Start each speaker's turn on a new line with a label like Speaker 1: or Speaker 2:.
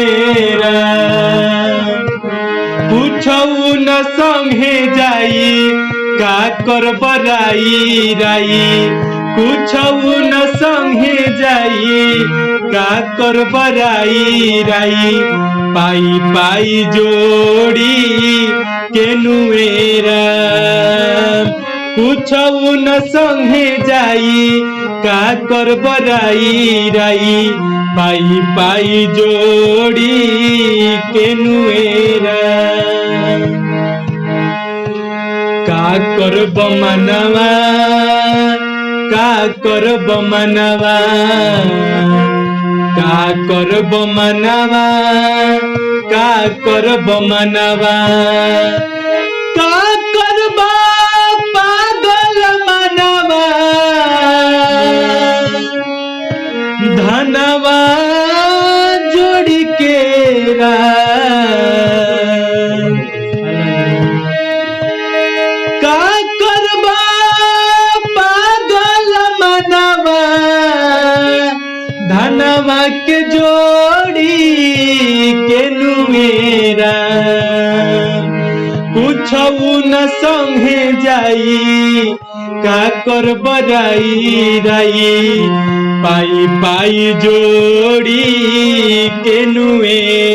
Speaker 1: नुएरा पूछऊ न संगे जाई का कर बराई राई पूछऊ न संगे जाई का कर बराई राई पाई पाई जोड़ी के नुएरा पूछऊ न संगे जाई का कर बराई राई पाई पाई जोड़ी के नुएरा का करब मनवा का करब मनवा का करब मनवा का करब मनवा का करब पागल मनवा धनवा जोड़ी के का करब पागल मनवा धनवा के जोड़ी के नुएरा पूछऊ न संगे जाई का कर बराई राई पाई पाई जोड़ी के नुएरा।